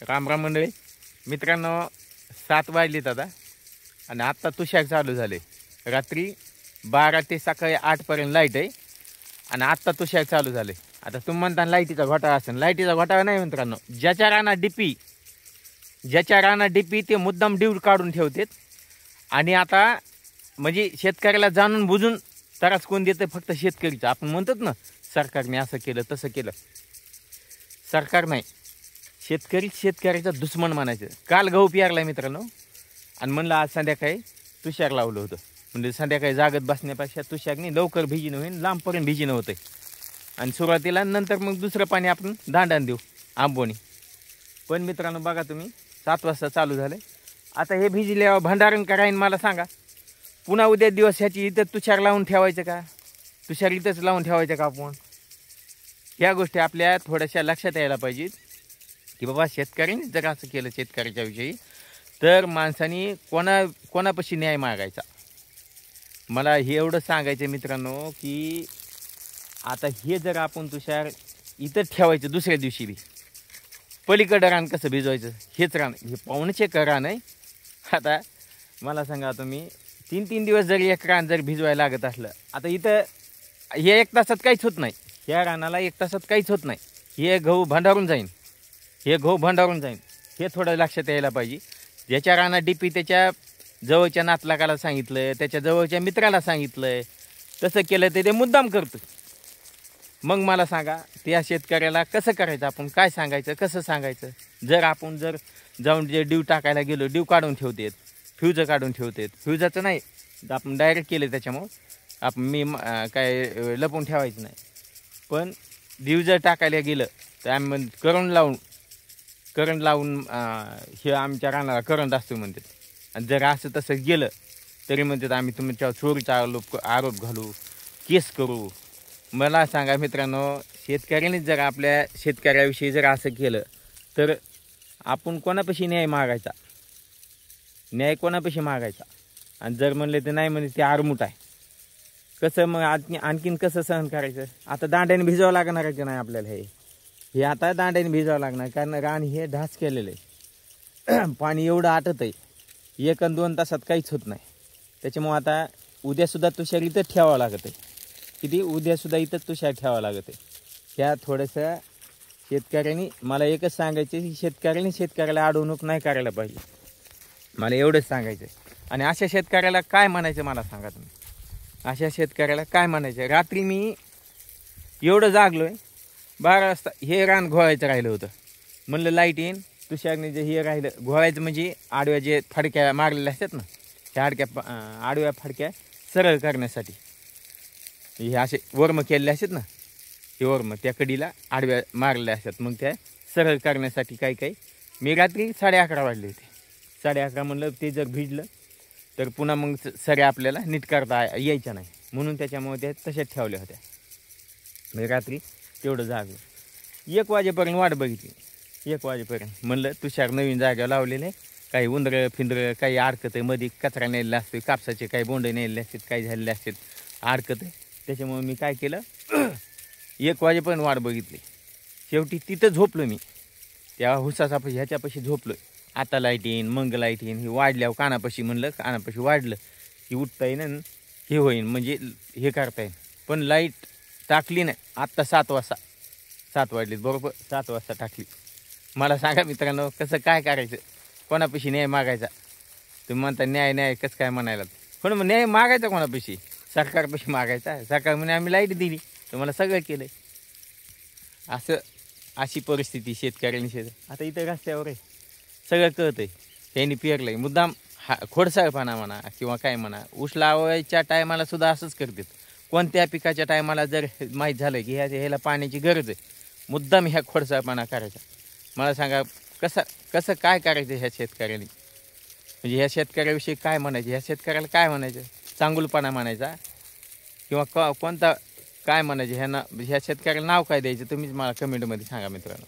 राम राम मंडळी मित्रांनो, 7 वाजलेत आता आणि आत्ता तुषार चालू झाले. रात्री 12 ते सकाळी 8 पर्यंत लाईट आहे आणि आत्ता तुषार चालू झाले. आता तुम्ही म्हणता लाईटीचा घोटाळा असेल. लाईटीचा घोटाळा नाही मित्रांनो. ज्याच्या राना डीपी ते मुद्दाम ड्यूट काढून ठेवतात आणि आता म्हणजे शेतकऱ्याला जाणून बुजून त्रास कोण देतं? फक्त शेतकरीचं. आपण म्हणतात ना सरकारने असं केलं तसं केलं. सरकार नाही, शेतकऱ्याचा दुश्मन म्हणायचं. काल गहू पेरला मित्रांनो आणि म्हणलं आज संध्याकाळी तुषार लावलं होतं. म्हणजे संध्याकाळी जागत बसण्यापेक्षा तुषारने लवकर भिजीनं होईल, लांबपर्यंत भिजीनं होतं आणि सुरुवातीला नंतर मग दुसरं पाणी आपण दांडान देऊ आंबोनी. पण मित्रांनो बघा तुम्ही 7 वाजता चालू झालं. आता हे भिजल्यावर भंडारण करायन मला सांगा. पुन्हा उद्या दिवस ह्याची इथं तुषार लावून ठेवायचं का? तुषार इथंच लावून ठेवायचं का आपण? ह्या गोष्टी आपल्या थोड्याशा लक्षात यायला पाहिजेत की बाबा शेतकऱ्यांनी जर असं केलं शेतकऱ्याच्या विषयी तर माणसाने कोणापाशी न्याय मागायचा. मला हे एवढं सांगायचं मित्रांनो की आता हे जर आपण तुषार इथंच ठेवायचं दुसऱ्या दिवशी बी पलीकडं रान कसं भिजवायचं? हेच रान, हे पाहुणचे रान आहे. आता मला सांगा तुम्ही 3-3 दिवस जर एक रान जर भिजवायला लागत असलं, आता इथं हे 1 तासात काहीच होत नाही. ह्या रानाला 1 तासात काहीच होत नाही. हे गहू भंडारून जाईन, हे थोडं लक्षात यायला पाहिजे. ज्याच्या राना डीपी त्याच्या जवळच्या नातलाकाला सांगितलं, त्याच्या जवळच्या मित्राला सांगितलं, तसं केलं ते मुद्दाम करतं. मग मला सांगा त्या शेतकऱ्याला कसं करायचं? आपण काय सांगायचं, कसं सांगायचं? जर आपण जाऊन जे ड्यू टाकायला गेलो, ड्यू काढून ठेवतात, फ्यूज काढून ठेवतात. फ्यूजाचं नाही, आपण डायरेक्ट केलं त्याच्यामुळं मी काय लपून ठेवायचं नाही. पण ड्यू जर टाकायला गेलं तर आम्ही करंट लावून हे आमच्या रानाला करंट असतो म्हणतात. आणि जर असं तसं गेलं तरी म्हणतात आम्ही तुमच्यावर चोरीचा आरोप घालू, केस करू. मला सांगा मित्रांनो, शेतकऱ्याने जर आपल्या शेतकऱ्याविषयी जर असं केलं तर आपण कोणापाशी न्याय मागायचा? आणि जर म्हणले तर नाही म्हणजे ते आरमूट आहे. कसं मग आणखीन कसं सहन करायचं? आता दांड्याने भिजावं लागणार आहे की नाही आपल्याला? हे आता दांड्याने भिजावं लागणार, कारण रान हे ढास केलेलं आहे. पाणी एवढं आटत आहे 1 आणि 2 तासात काहीच होत नाही. त्याच्यामुळं आता उद्यासुद्धा तुषार इथंच ठेवावं लागत आहे. उद्यासुद्धा इथंच तुषार ठेवावं लागत आहे. ह्या थोडंसं शेतकऱ्यांनी मला एकच सांगायचं की शेतकऱ्याला अडवणूक नाही करायला पाहिजे. मला एवढंच सांगायचं आहे. आणि अशा शेतकऱ्याला काय म्हणायचं मला सांगा तुम्ही? अशा शेतकऱ्याला काय म्हणायचं? रात्री मी एवढं जागलो आहे 12 वाजता हे रान घोळायचं राहिलं होतं. म्हणलं लाईट येईन, तुषारने जे हे राहिलं घोळायचं म्हणजे आडव्या जे फडक्या मारलेल्या असतात ना, त्या आडव्या फडक्या सरळ करण्यासाठी हे असे वर्म केलेले असतात ना, हे वर्म त्या कडीला आडव्या मारलेल्या असतात. मग त्या सरळ करण्यासाठी काही मी रात्री 11:30 वाजले होते. 11:30 म्हणलं ते जर भिजलं तर पुन्हा मग सऱ्या आपल्याला नीट करता यायच्या नाही, म्हणून त्याच्यामुळे त्या तशाच ठेवल्या होत्या. मी रात्री तेवढं जागलो. 1 वाजेपर्यंत वाट बघितली. 1 वाजेपर्यंत म्हणलं तुषार नवीन जागेवर लावलेले, काही उंदरं फिंदरं काही अडकत आहे, मध्ये कचरा नेलेला असतो, कापसाचे काही बोंडे नेलेले असतात, काही झालेले असतात, अडकत आहे. त्याच्यामुळे मी काय केलं 1 वाजेपर्यंत वाट बघितली. शेवटी तिथं झोपलो मी, त्या हुसाचापाशी ह्याच्यापाशी झोपलो. आता लाईट येईन, मग लाईट येईन, हे वाढल्यावर कानापाशी वाढलं की उठता येईन, हे होईन म्हणजे हे करता येईन. पण लाईट टाकली नाही. आत्ता 7 वाजता 7 वाजलेत बरोबर, 7 वाजता टाकली. मला सांगा मित्रांनो कसं काय करायचं? कोणापाशी न्याय मागायचा? तुम्ही म्हणता न्याय कसं काय म्हणायला? पण मग न्याय मागायचा कोणापाशी? सरकारपाशी मागायचा. सरकार म्हणे आम्ही लाईट दिली, तुम्हाला सगळं केलं. अशी परिस्थिती शेतकऱ्यांनी. आता इथं रस्त्यावर आहे, सगळं कळत आहे. त्यांनी पेरलं आहे मुद्दाम खोडसाळपणा म्हणा किंवा काय म्हणा. ऊस लावायच्या टायमाला सुद्धा असंच करतात. कोणत्या पिकाच्या टायमाला जर माहीत झालं की ह्याला पाण्याची गरज आहे, मुद्दाम ह्या खोडसाळपणा करायचा. मला सांगा कसं काय करायचं ह्या शेतकऱ्यांनी? म्हणजे ह्या शेतकऱ्याविषयी काय म्हणायचं? ह्या शेतकऱ्याला काय म्हणायचं? चांगुलपणा म्हणायचा किंवा कोणता काय म्हणायचं? ह्या शेतकऱ्याला नाव काय द्यायचं? तुम्हीच मला कमेंटमध्ये सांगा मित्रांनो.